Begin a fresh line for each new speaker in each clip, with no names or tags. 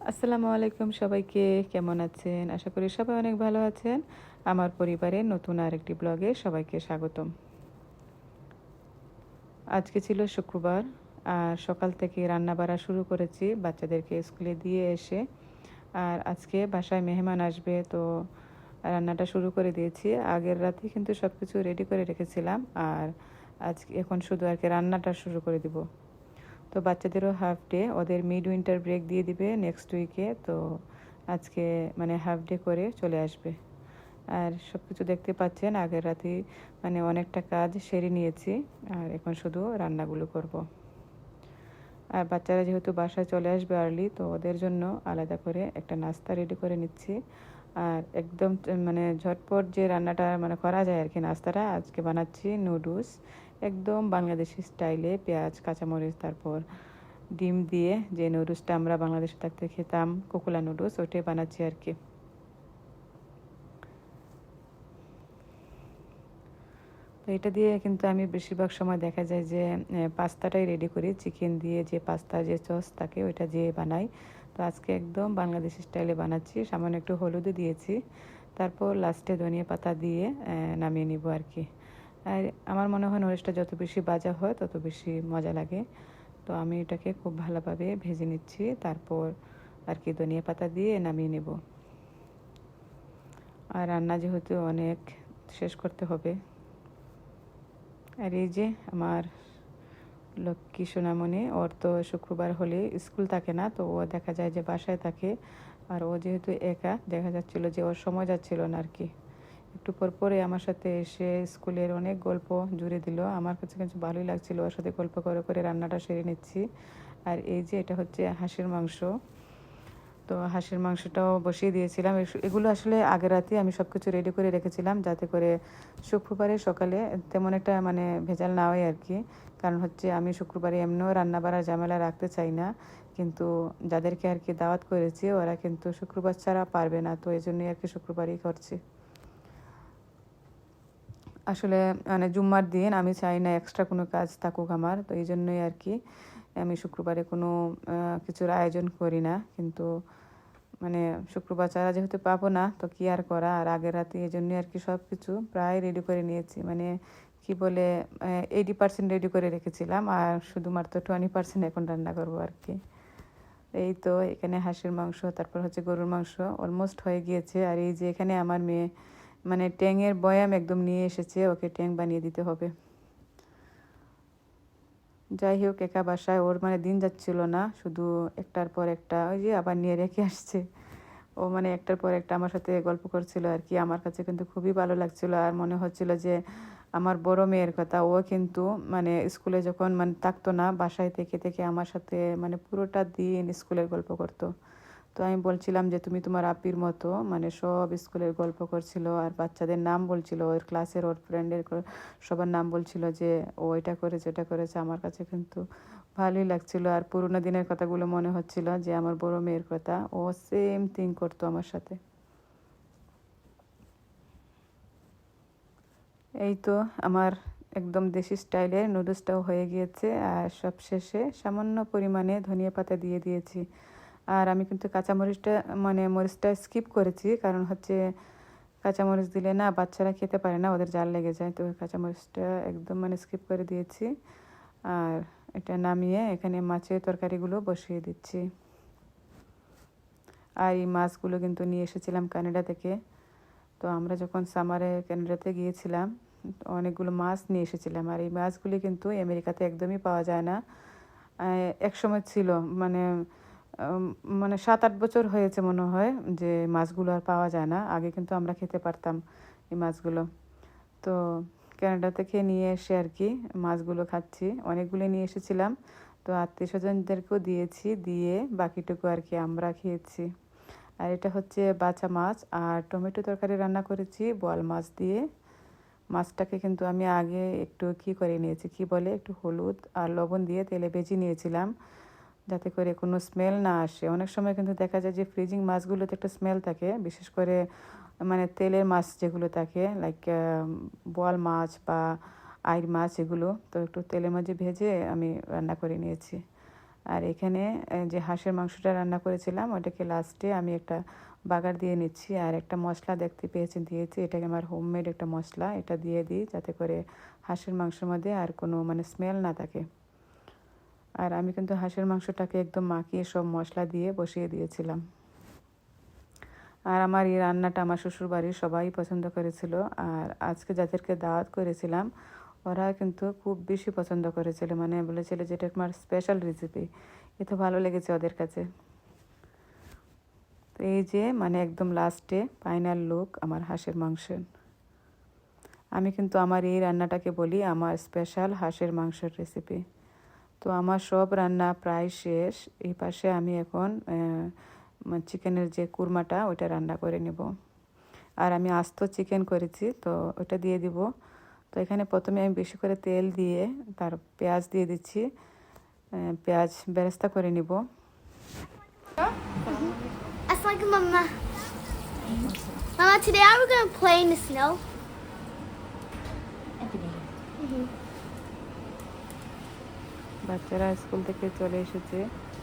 আসসালামু আলাইকুম সবাইকে, কেমন আছেন? আশা করি সবাই অনেক ভালো আছেন। আমার পরিবারের নতুন আরেকটি ব্লগে সবাইকে স্বাগতম। আজকে ছিল শুক্রবার, আর সকাল থেকে রান্না বাড়া শুরু করেছি বাচ্চাদেরকে স্কুলে দিয়ে এসে। আর আজকে বাসায় মেহমান আসবে, তো রান্নাটা শুরু করে দিয়েছি। আগের রাতে কিন্তু সব কিছু রেডি করে রেখেছিলাম, আর আজকে এখন শুধু আর কি রান্নাটা শুরু করে দিব। তো বাচ্চাদেরও হাফ ডে, ওদের মিড উইন্টার ব্রেক দিয়ে দিবে নেক্সট উইকে। তো আজকে মানে হাফ ডে করে চলে আসবে। আর সব কিছু দেখতে পাচ্ছেন, আগের রাতেই মানে অনেকটা কাজ সেরে নিয়েছি, আর এখন শুধু রান্নাগুলো করব। আর বাচ্চারা যেহেতু বাসায় চলে আসবে আর্লি, তো ওদের জন্য আলাদা করে একটা নাস্তা রেডি করে নিচ্ছি। আর একদম মানে ঝটপট যে রান্নাটা মানে করা যায় আর কি, নাস্তাটা আজকে বানাচ্ছি নুডলস, একদম বাংলাদেশি স্টাইলে পেঁয়াজ কাঁচামরিচ তারপর ডিম দিয়ে যে নুডলসটা আমরা বাংলাদেশে থাকতে খেতাম, কোকুলা নুডলস, ওইটাই বানাচ্ছি আর কি। তো এটা দিয়ে কিন্তু আমি বেশিরভাগ সময় দেখা যায় যে পাস্তাটাই রেডি করি, চিকেন দিয়ে যে পাস্তা যে সস থাকে ওইটা দিয়ে বানাই। তো আজকে একদম বাংলাদেশি স্টাইলে বানাচ্ছি, সামান্য একটু হলুদও দিয়েছি, তারপর লাস্টে ধনিয়া পাতা দিয়ে নামিয়ে নিব আর কি। আর আমার মনে হয় নুডলসটা যত বেশি ভাজা হয় তত বেশি মজা লাগে। তো আমি এটাকে খুব ভালোভাবে ভেজে নিচ্ছি, তারপর আর কি ধনিয়া পাতা দিয়ে নামিয়ে নেব। আর রান্না যেহেতু অনেক, শেষ করতে হবে। আর এই যে আমার লক্ষ্মী সোনামণি, ওর তো শুক্রবার হলে স্কুল থাকে না, তো ও দেখা যায় যে বাসায় থাকে। আর ও যেহেতু একা, দেখা যাচ্ছিল যে ওর সময় যাচ্ছিল না আর কি। একটু পর পরে আমার সাথে এসে স্কুলের অনেক গল্প জুড়ে দিল। আমার কাছে কিন্তু ভালোই লাগছিল, ওর সাথে গল্প করে করে রান্নাটা সেরে নিচ্ছি। আর এই যে এটা হচ্ছে হাঁসের মাংস। তো হাঁসের মাংসটাও বসিয়ে দিয়েছিলাম। এগুলো আসলে আগের রাতে আমি সব কিছু রেডি করে রেখেছিলাম, যাতে করে শুক্রবারে সকালে তেমন একটা মানে ভেজাল না হয় আর কি। কারণ হচ্ছে আমি শুক্রবারে এমনিও রান্না বাড়ার ঝামেলা রাখতে চাই না, কিন্তু যাদেরকে আর কি দাওয়াত করেছি ওরা কিন্তু শুক্রবার ছাড়া পারবে না, তো এই জন্যই আর কি শুক্রবারই করছি। আসলে মানে জুম্মার দিন আমি চাই না এক্সট্রা কোনো কাজ থাকুক আমার, তো এই জন্যই আর কি আমি শুক্রবারে কোনো কিছুর আয়োজন করি না। কিন্তু মানে শুক্রবার ছাড়া যেহেতু পাবো না, তো কি আর করা। আর আগের রাতে এই জন্যই আর কি সব কিছু প্রায় রেডি করে নিয়েছি, মানে কি বলে 80% রেডি করে রেখেছিলাম, আর শুধুমাত্র 20% এখন রান্না করবো আর কি। এই তো এখানে হাঁসের মাংস, তারপর হচ্ছে গরুর মাংস অলমোস্ট হয়ে গিয়েছে। আর এই যে এখানে আমার মেয়ে মানে ট্যাংয়ের বয়াম একদম নিয়ে এসেছে, ওকে ট্যাং বানিয়ে দিতে হবে। যাই হোক, একা বাসায় ওর মানে দিন যাচ্ছিল না, শুধু একটার পর একটা ওই যে আবার নিয়ে রেখে আসছে। ও মানে একটার পর একটা আমার সাথে গল্প করছিল আর কি। আমার কাছে কিন্তু খুবই ভালো লাগছিল, আর মনে হচ্ছিল যে আমার বড় মেয়ের কথা। ও কিন্তু মানে স্কুলে যখন মানে থাকতো না, বাসায় থেকে থেকে আমার সাথে মানে পুরোটা দিন স্কুলের গল্প করতো। তো আমি বলছিলাম যে তুমি তোমার আপির মতো, মানে সব স্কুলের গল্প করছিল, আর বাচ্চাদের নাম বলছিল, ওর ক্লাসের ওর ফ্রেন্ডের সবার নাম বলছিল যে ও এটা করেছে এটা করেছে। আমার কাছে কিন্তু ভালোই লাগছিল, আর পুরোনো দিনের কথাগুলো মনে হচ্ছিল যে আমার বড় মেয়ের কথা, ও সেম থিং করতো আমার সাথে। এই তো আমার একদম দেশি স্টাইলের নুডলসটাও হয়ে গিয়েছে, আর সব শেষে সামান্য পরিমাণে ধনিয়া পাতা দিয়ে দিয়েছি। আর আমি কিন্তু কাঁচামরিচটা মানে মরিচটা স্কিপ করেছি, কারণ হচ্ছে কাঁচামরিচ দিলে না বাচ্চারা খেতে পারে না, ওদের জাল লেগে যায়, তো কাঁচামরিচটা একদম মানে স্কিপ করে দিয়েছি। আর এটা নামিয়ে এখানে মাছের তরকারিগুলো বসিয়ে দিচ্ছি। আর এই মাছগুলো কিন্তু নিয়ে এসেছিলাম কানাডা থেকে। তো আমরা যখন সামারে কানাডাতে গিয়েছিলাম, অনেকগুলো মাছ নিয়ে এসেছিলাম। আর এই মাছগুলি কিন্তু আমেরিকাতে একদমই পাওয়া যায় না। এক সময় ছিল মানে মানে 7-8 বছর হয়েছে মনে হয় যে মাছগুলো আর পাওয়া যায় না। আগে কিন্তু আমরা খেতে পারতাম এই মাছগুলো। তো কানাডা থেকে নিয়ে এসে আর কি মাছগুলো খাচ্ছি, অনেকগুলো নিয়ে এসেছিলাম। তো আত্মীয় স্বজনদেরকেও দিয়েছি, দিয়ে বাকিটুকু আর কি আমরা খেয়েছি। আর এটা হচ্ছে বাছা মাছ, আর টমেটো তরকারি রান্না করেছি বোয়াল মাছ দিয়ে। মাছটাকে কিন্তু আমি আগে একটু কি করে নিয়েছি, কি বলে, একটু হলুদ আর লবণ দিয়ে তেলে ভেজে নিয়েছিলাম, যাতে করে কোনো স্মেল না আসে। অনেক সময় কিন্তু দেখা যায় যে ফ্রিজিং মাছগুলোতে একটা স্মেল থাকে, বিশেষ করে মানে তেলের মাছ যেগুলো থাকে, লাইক বোয়াল মাছ বা আইর মাছ, এগুলো তো একটু তেলের মাঝে ভেজে আমি রান্না করে নিয়েছি। আর এখানে যে হাঁসের মাংসটা রান্না করেছিলাম ওটাকে লাস্টে আমি একটা বাগার দিয়ে নিচ্ছি। আর একটা মশলা দেখতে পেয়েছেন দিয়েছি, এটাকে আমার হোমমেড একটা মশলা, এটা দিয়ে দিই যাতে করে হাঁসের মাংসের মধ্যে আর কোনো মানে স্মেল না থাকে। আর আমি কিন্তু হাঁসের মাংসটাকে একদম মাখিয়ে সব মশলা দিয়ে বসিয়ে দিয়েছিলাম। আর আমার এই রান্নাটা আমার শ্বশুরবাড়ির সবাই পছন্দ করেছিল। আর আজকে যাদেরকে দাওয়াত করেছিলাম ওরা কিন্তু খুব বেশি পছন্দ করেছিল, মানে বলেছিল যে এটা আমার স্পেশাল রেসিপি। এ তো ভালো লেগেছে ওদের কাছে। তো এই যে মানে একদম লাস্টে ফাইনাল লুক আমার হাঁসের মাংসের। আমি কিন্তু আমার এই রান্নাটাকে বলি আমার স্পেশাল হাঁসের মাংসের রেসিপি। তো আমার সব রান্না প্রায় শেষ। এই পাশে আমি এখন চিকেনের যে কুরমাটা ওইটা রান্না করে নেব। আর আমি আস্ত চিকেন করেছি তো ওটা দিয়ে দিব। তো এখানে প্রথমে আমি বেশি করে তেল দিয়ে তার পেঁয়াজ দিয়ে দিচ্ছি, পেঁয়াজ বেরেস্তা করে নিব।
Assalamualaikum, Mama. Mama, today we're going to play in the snow.
বাচ্চারা স্কুল থেকে চলে এসেছে,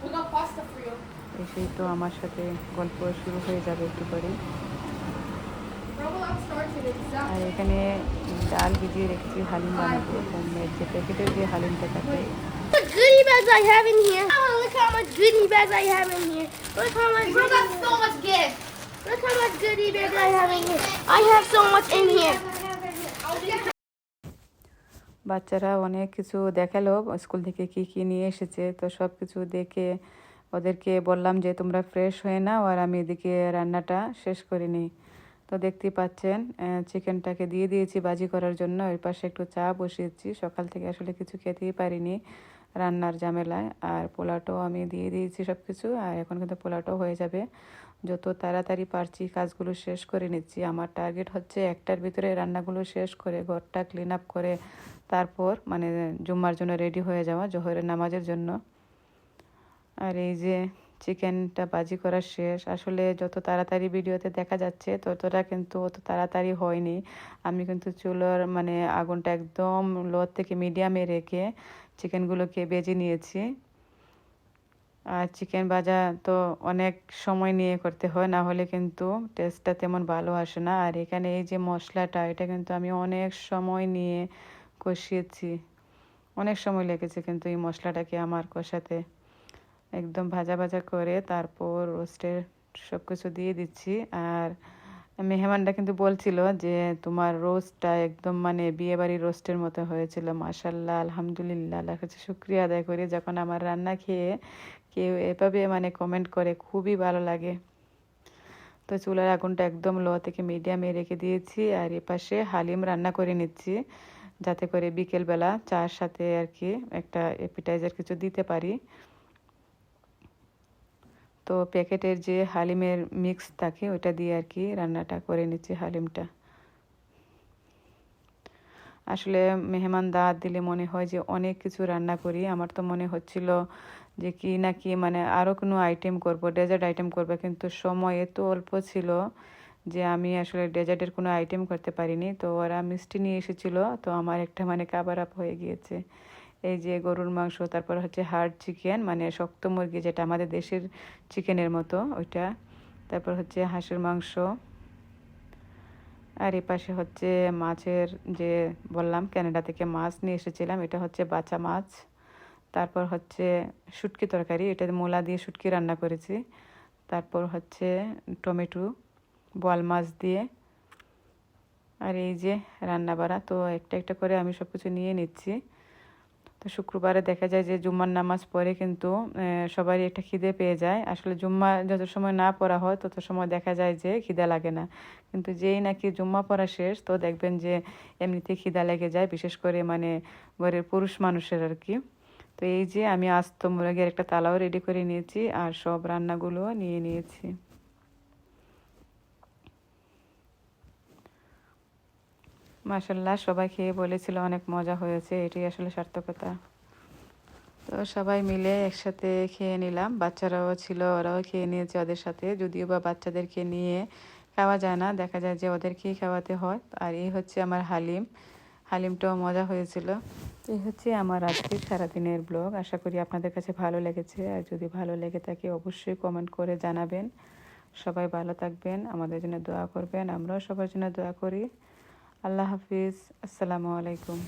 We got pasta for you.
এসেই তো আমার সাথে গল্প শুরু হয়ে যাবে একটু করে।
Roblox started
আর
exactly.
এখানে ডাল ভিজিয়ে রেখেছি হালিম বানাবো, হোমমেড যে প্যাকেটের যে হালিমটা থাকে।
What goodie bags I have in here? Oh, look how much goodie bags I have in here. Look how much. You got so much gift. Look how much goodie bags I have in here. I have so much in here.
বাচ্চারা অনেক কিছু দেখালো school থেকে কি কি নিয়ে এসেছে, তো সব কিছু দেখে ওদেরকে বললাম যে তোমরা ফ্রেশ হয়ে নাও আর আমি এদিকে রান্নাটা শেষ করে নিই। তো দেখতেই পাচ্ছেন চিকেনটাকে দিয়ে দিয়েছি ভাজি করার জন্য, এর পাশে একটু চা বসিয়েছি, সকাল থেকে আসলে কিছু খেতেই পারিনি রান্নার ঝামেলায়। আর পোলাওটাও আমি দিয়ে দিয়েছি সব কিছু, আর এখন কিন্তু পোলাওটাও হয়ে যাবে। যত তাড়াতাড়ি পারছি কাজগুলো শেষ করে নিচ্ছি। আমার টার্গেট হচ্ছে একটার ভিতরে রান্নাগুলো শেষ করে ঘরটা ক্লিন আপ করে তারপর মানে জুম্মার জন্য রেডি হয়ে যাওয়া, জোহরের নামাজের জন্য। আর এই যে চিকেনটা ভাজি করা শেষ। আসলে যত তাড়াতাড়ি ভিডিওতে দেখা যাচ্ছে ততটা কিন্তু অত তাড়াতাড়ি হয়নি। আমি কিন্তু চুলোর মানে আগুনটা একদম লো থেকে মিডিয়ামে রেখে চিকেনগুলোকে ভেজে নিয়েছি। আর চিকেন ভাজা তো অনেক সময় নিয়ে করতে হয়, না হলে কিন্তু টেস্টটা তেমন ভালো আসে না। আর এখানে এই যে মশলাটা এটা কিন্তু আমি অনেক সময় নিয়ে কষিয়েছি, অনেক সময় লেগেছে কিন্তু এই মশলাটাকে আমার কষাতে। একদম ভাজা ভাজা করে তারপর রোস্টের সব কিছু দিয়ে দিচ্ছি। আর মেহমানরা কিন্তু বলছিল যে তোমার রোস্টটা একদম মানে বিয়েবাড়ির রোস্টের মতো হয়েছিল। মাশাল্লাহ, আলহামদুলিল্লাহ, আল্লাহর কাছে শুকরিয়া আদায় করি যখন আমার রান্না খেয়ে কেউ এভাবে মানে কমেন্ট করে, খুবই ভালো লাগে। তো চুলার আগুনটা একদম লো থেকে মিডিয়ামে রেখে দিয়েছি। আর এপাশে হালিম রান্না করে নিচ্ছি যাতে করে বিকেলবেলা চার সাথে আর কি একটা অ্যাপিটাইজার কিছু দিতে পারি। তো প্যাকেটের যে হালিমের মিক্স থাকে ওইটা দিয়ে আর কি রান্নাটা করে নিচ্ছি হালিমটা। আসলে মেহমান দাওয়াত দিলে মনে হয় যে অনেক কিছু রান্না করি। আমার তো মনে হচ্ছিল যে কি না কি মানে আরও কোনো আইটেম করব, ডেজার্ট আইটেম করবো, কিন্তু সময় এত অল্প ছিল যে আমি আসলে ডেজার্টের কোনো আইটেম করতে পারিনি। তো ওরা মিষ্টি নিয়ে এসেছিল, তো আমার একটা মানে কাভার আপ হয়ে গিয়েছে। এই যে গরুর মাংস, তারপর হচ্ছে হার্ড চিকেন মানে শক্ত মুরগি যেটা আমাদের দেশের চিকেনের মতো ওইটা, তারপর হচ্ছে হাঁসের মাংস। আর এই পাশে হচ্ছে মাছের যে বললাম ক্যানাডা থেকে মাছ নিয়ে এসেছিলাম, এটা হচ্ছে বাচা মাছ। তারপর হচ্ছে শুটকি তরকারি, এটা মূলা দিয়ে শুটকি রান্না করেছি। তারপর হচ্ছে টমেটো বোয়াল মাছ দিয়ে। আর এই যে রান্না বাড়া, তো একটা একটা করে আমি সব কিছু নিয়ে নিচ্ছি। তো শুক্রবারে দেখা যায় যে জুম্মার নামাজ পড়ে কিন্তু সবারই একটা খিদে পেয়ে যায়। আসলে জুম্মা যত সময় না পড়া হয় তত সময় দেখা যায় যে খিদা লাগে না, কিন্তু যেই নাকি জুম্মা পড়া শেষ তো দেখবেন যে এমনিতে খিদা লেগে যায়, বিশেষ করে মানে ঘরের পুরুষ মানুষের আর কি। তো এই যে আমি আস্ত মুরগির একটা তালাও রেডি করে নিয়েছি আর সব রান্নাগুলো নিয়ে নিয়েছি। মাশাল্লাহ, সবাই খেয়ে বলেছিল অনেক মজা হয়েছে, এটাই আসলে সার্থকতা। তো সবাই মিলে একসাথে খেয়ে নিলাম, বাচ্চারাও ছিল ওরাও খেয়ে নিয়েছে ওদের সাথে, যদিও বা বাচ্চাদেরকে নিয়ে খাওয়া যায় না, দেখা যায় যে ওদেরকেই খাওয়াতে হয়। আর এই হচ্ছে আমার হালিম, হালিমটাও মজা হয়েছিল। এই হচ্ছে আমার আজকের সারাদিনের ব্লগ। আশা করি আপনাদের কাছে ভালো লেগেছে, আর যদি ভালো লেগে থাকে অবশ্যই কমেন্ট করে জানাবেন। সবাই ভালো থাকবেন, আমাদের জন্য দোয়া করবেন, আমরাও সবার জন্য দোয়া করি। আল্লাহ হাফিজ, আসসালামু আলাইকুম।